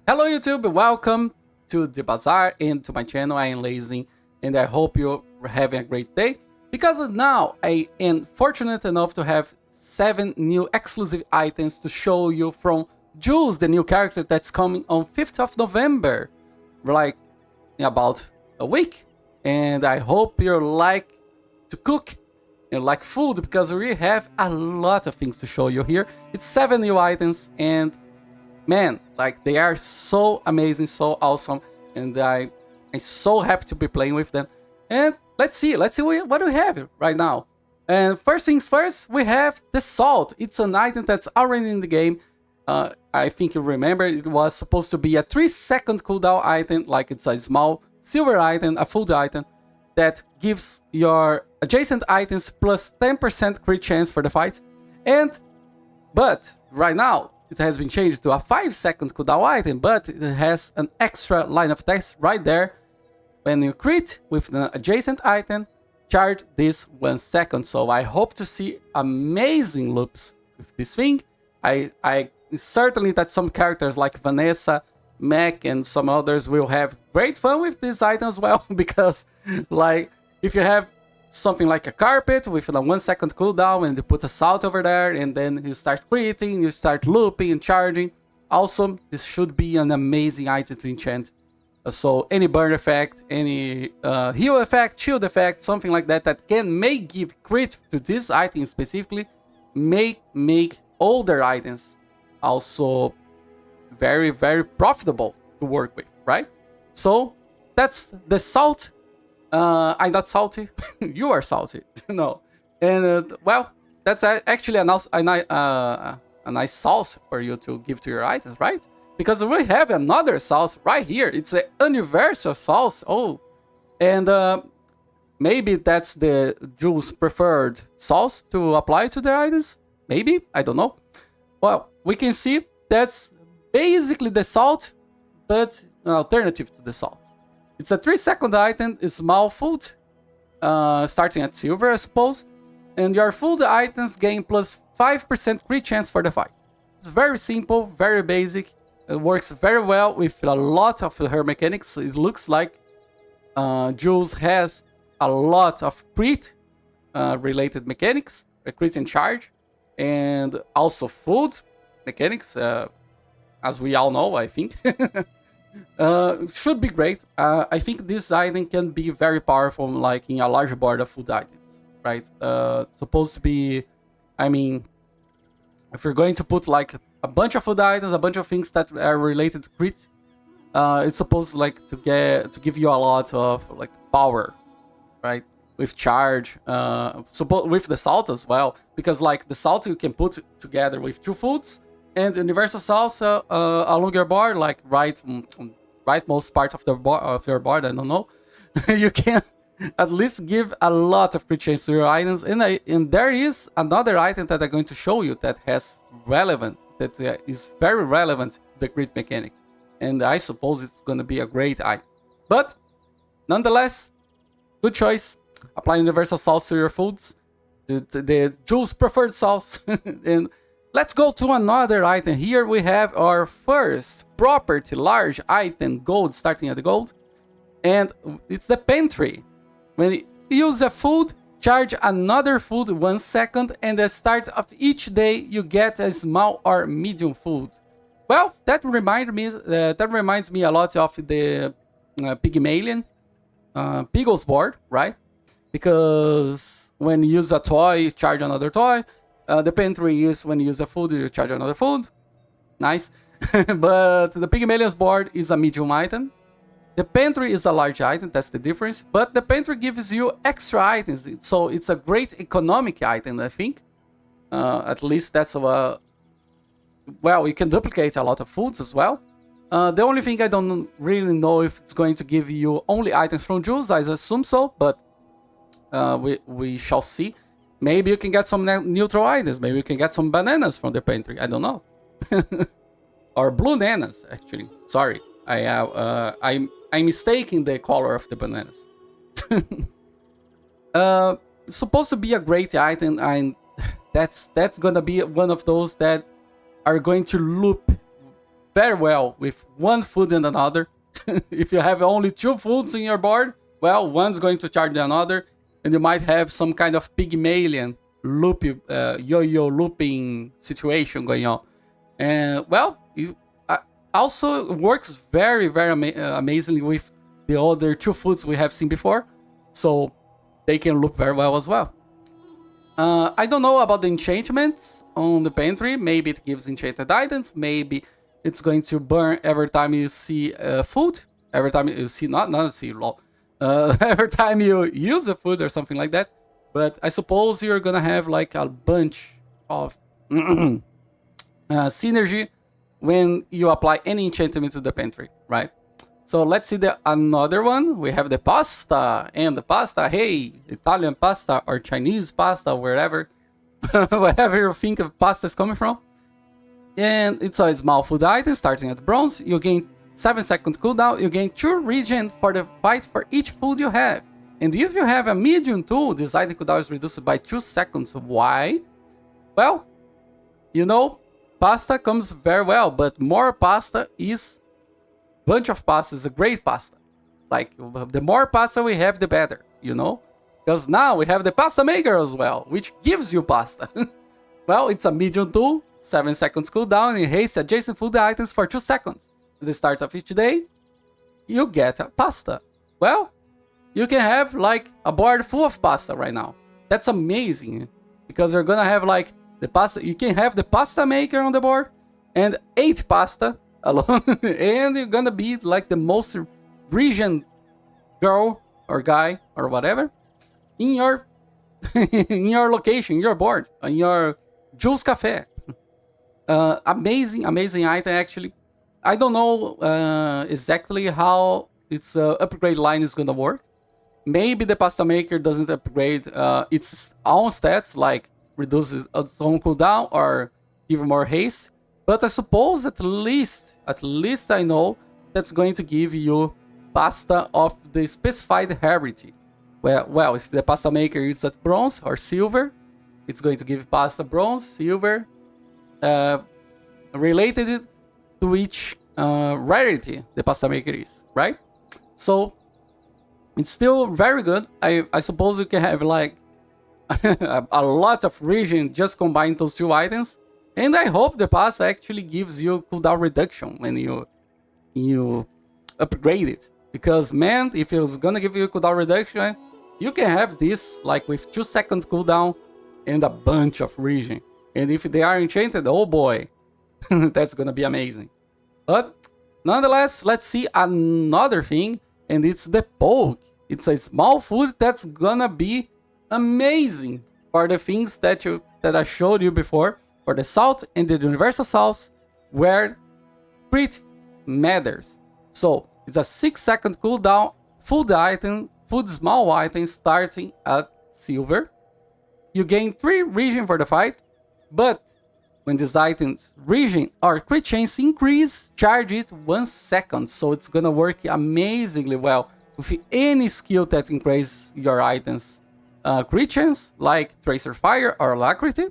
Hello YouTube, welcome to the Bazaar and to my channel. I am Layzyn and I hope you're having a great day because now I am fortunate enough to have 7 new exclusive items to show you from Jules, the new character that's coming on 5th of November, like in about a week. And I hope you like to cook and like food because we have a lot of things to show you here. It's 7 new items and man, like they are so amazing, so awesome, and I'm so happy to be playing with them. And let's see what we have right now. And first things first, we have the salt. It's an item that's already in the game. I think you remember it was supposed to be a 3-second cooldown item, like it's a small silver item, a food item that gives your adjacent items plus 10% crit chance for the fight. But right now, it has been changed to a 5-second cooldown item, but it has an extra line of text right there. When you crit with an adjacent item, charge this 1 second. So I hope to see amazing loops with this thing. I certainly that some characters like Vanessa, Mac, and some others will have great fun with this item as well, because like if you have something like a carpet with a 1 second cooldown and you put a salt over there and then you start critting, you start looping and charging. Also, this should be an amazing item to enchant. So any burn effect, any heal effect, shield effect, something like that that may give crit to this item specifically, may make older items also very, very profitable to work with, right? So that's the salt. I'm not salty. You are salty. No. And well, that's actually a nice sauce for you to give to your items, right? Because we have another sauce right here. It's a universal sauce. Oh, and maybe that's the Jules' preferred sauce to apply to their items. Maybe, I don't know. Well, we can see that's basically the salt, but an alternative to the salt. It's a 3-second item, a small food, starting at silver, I suppose. And your food items gain plus 5% crit chance for the fight. It's very simple, very basic. It works very well with a lot of her mechanics. It looks like Jules has a lot of crit related mechanics, crit and charge, and also food mechanics, as we all know, I think. Should be great. I think this item can be very powerful, like in a large board of food items, right? Supposed to be, I mean, if you're going to put like a bunch of food items, a bunch of things that are related to crit, it's supposed like to give you a lot of like power, right? With charge, with the salt as well, because like the salt you can put together with 2 foods. And universal salsa along your board, like rightmost part of your board, I don't know. You can at least give a lot of crit chance to your items. And there is another item that I'm going to show you that has is very relevant to the crit mechanic. And I suppose it's going to be a great item. But nonetheless, good choice. Apply universal sauce to your foods. The Jules preferred sauce. And let's go to another item. Here we have our first property, large item, gold, starting at the gold. And it's the Pantry. When you use a food, charge another food 1 second, and at the start of each day, you get a small or medium food. Well, that reminds me a lot of the Pygmalion Piggles board, right? Because when you use a toy, you charge another toy. The Pantry is when you use a food, you charge another food. Nice. But the Pygmalion's board is a medium item. The Pantry is a large item, that's the difference. But the Pantry gives you extra items, so it's a great economic item, I think. At least that's well, you can duplicate a lot of foods as well. The only thing I don't really know if it's going to give you only items from Jules, I assume so, but we shall see. Maybe you can get some neutral items. Maybe you can get some bananas from the Pantry. I don't know. Or blue bananas, actually. Sorry, I'm mistaking the color of the bananas. Supposed to be a great item, and that's gonna be one of those that are going to loop very well with one food and another. If you have only 2 foods in your board, well, one's going to charge the another, and you might have some kind of Pygmalion loop, yo-yo looping situation going on. And well, it also works very, very amazingly with the other 2 foods we have seen before, so they can loop very well as well. I don't know about the enchantments on the pantry. Maybe it gives enchanted items. Maybe it's going to burn every time you see food. Every time you see, not see, lol. Every time you use a food or something like that. But I suppose you're gonna have like a bunch of synergy when you apply any enchantment to the pantry, right? So let's see another one. We have the pasta, and the pasta, hey, Italian pasta or Chinese pasta, wherever, wherever you think of pasta is coming from. And it's a small food item starting at bronze. You gain 7 seconds cooldown. You gain 2 regen for the fight for each food you have. And if you have a medium tool, this item cooldown is reduced by 2 seconds. Why? Well, you know, pasta comes very well, but more pasta is... bunch of pasta is a great pasta. Like, the more pasta we have, the better, you know? Because now we have the pasta maker as well, which gives you pasta. Well, it's a medium tool, 7 seconds cooldown, and haste adjacent food items for 2 seconds. At the start of each day, you get a pasta. Well, you can have like a board full of pasta right now. That's amazing, because you're gonna have like the pasta. You can have the pasta maker on the board and 8 pasta alone, and you're gonna be like the most region girl or guy or whatever in your in your location, your board, on your Jules Cafe. Amazing item. Actually, I don't know exactly how its upgrade line is gonna work. Maybe the pasta maker doesn't upgrade its own stats, like reduces its own cooldown or give more haste. But I suppose at least I know that's going to give you pasta of the specified rarity. Well, if the pasta maker is at bronze or silver, it's going to give pasta bronze, silver, related to each rarity the pasta maker is, right? So it's still very good. I suppose you can have like a lot of region just combine those 2 items. And I hope the pasta actually gives you cooldown reduction when you upgrade it. Because man, if it was gonna give you cooldown reduction, you can have this like with 2 seconds cooldown and a bunch of region. And if they are enchanted, oh boy, that's gonna be amazing. But nonetheless, let's see another thing, and it's the poke. It's a small food that's gonna be amazing for the things that I showed you before. For the salt and the universal salts, where crit matters. So it's a 6 second cooldown food small item starting at silver. You gain 3 region for the fight, but when this item's region or crit chance increase, charge it 1 second. So it's gonna work amazingly well with any skill that increases your item's crit chance, like Tracer Fire or Alacrity.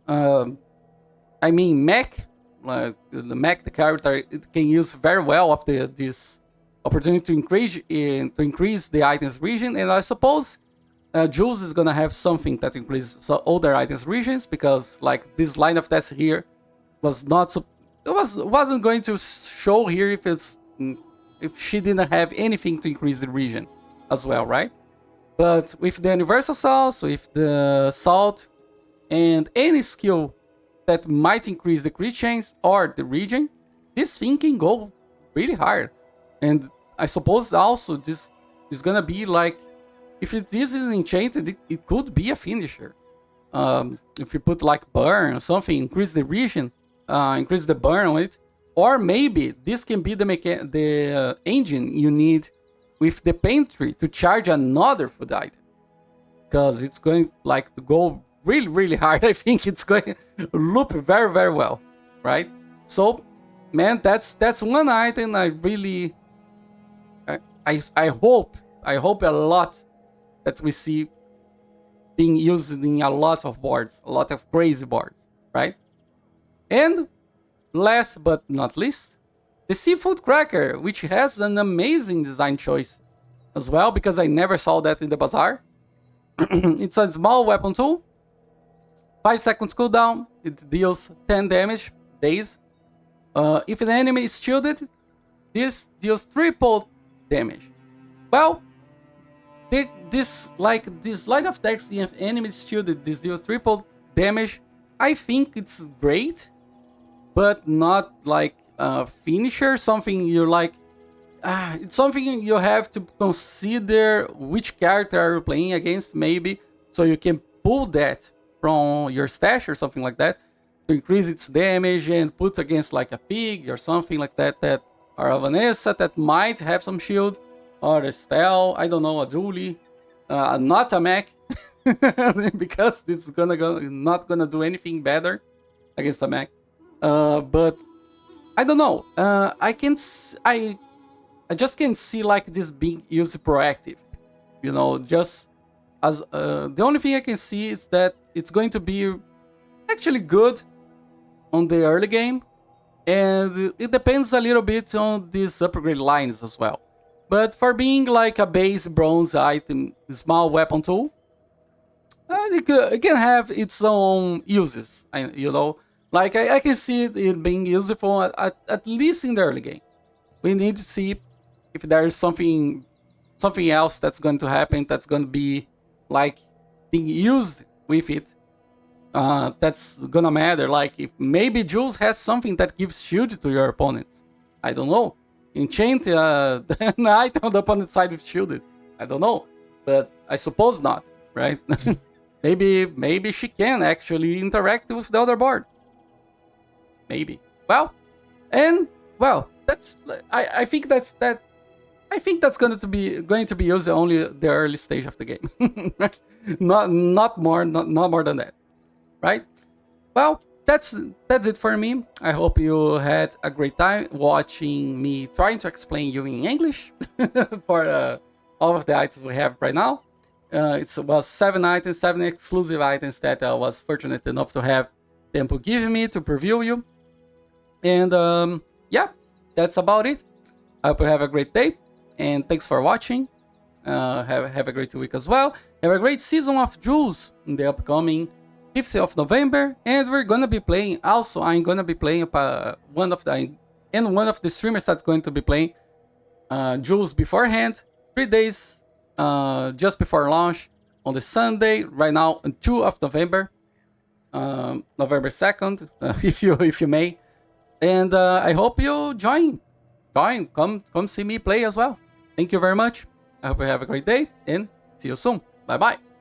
I mean, Mac, like the Mac, the character, it can use very well of this opportunity to increase the items region, and I suppose Jules is gonna have something that increases other items regions, because like this line of tests here was not wasn't going to show here if she didn't have anything to increase the region as well, right? But with the universal salts, with the salt, and any skill that might increase the crit chance or the region, this thing can go really hard. And I suppose also this is gonna be like, if this is enchanted, it could be a finisher. If you put like burn or something, increase the region, increase the burn on it, or maybe this can be the engine you need with the pantry to charge another food item, because it's going like to go really, really hard. I think it's going to loop very, very well, right? So, man, that's one item I really, I hope a lot that we see being used in a lot of boards, a lot of crazy boards, right? And last but not least, the seafood cracker, which has an amazing design choice as well, because I never saw that in the Bazaar. It's a small weapon tool, 5 seconds cooldown, it deals 10 damage base. If an enemy is shielded, this deals triple damage. Well, this line of text, if enemy is shielded, this deals triple damage. I think it's great, but not like a finisher, something you're like, it's something you have to consider which character are you playing against, maybe, so you can pull that from your stash or something like that to increase its damage and put against like a pig or something like that, or a Vanessa that might have some shield, or a Stell, I don't know, a Julie, not a Mac, because it's not gonna do anything better against a Mac. But I don't know. I just can't see like this being used proactive. You know, just as the only thing I can see is that it's going to be actually good on the early game, and it depends a little bit on these upgrade lines as well. But for being like a base bronze item, small weapon tool, it can have its own uses. You know, like I can see it being useful at least in the early game. We need to see if there is something else that's going to happen, that's going to be like being used with it, that's gonna matter. Like if maybe Jules has something that gives shield to your opponents. I don't know. Enchant an item on the opponent's side with shielded. I don't know, but I suppose not, right? maybe she can actually interact with the other board. Maybe. Well, that's I think that's going to be used only the early stage of the game. not more than that, right? Well, that's it for me. I hope you had a great time watching me trying to explain you in English for all of the items we have right now. It was 7 items, 7 exclusive items that I was fortunate enough to have them to give me to preview you. And yeah, that's about it. I hope you have a great day, and thanks for watching. Have a great week as well. Have a great season of Jules in the upcoming 5th of November, and we're gonna be playing. Also, I'm gonna be playing one of the streamers that's going to be playing Jules beforehand, 3 days just before launch on the Sunday. Right now, on 2 of November, November 2nd, if you may. And I hope you join. Come see me play as well. Thank you very much. I hope you have a great day, and see you soon. Bye bye.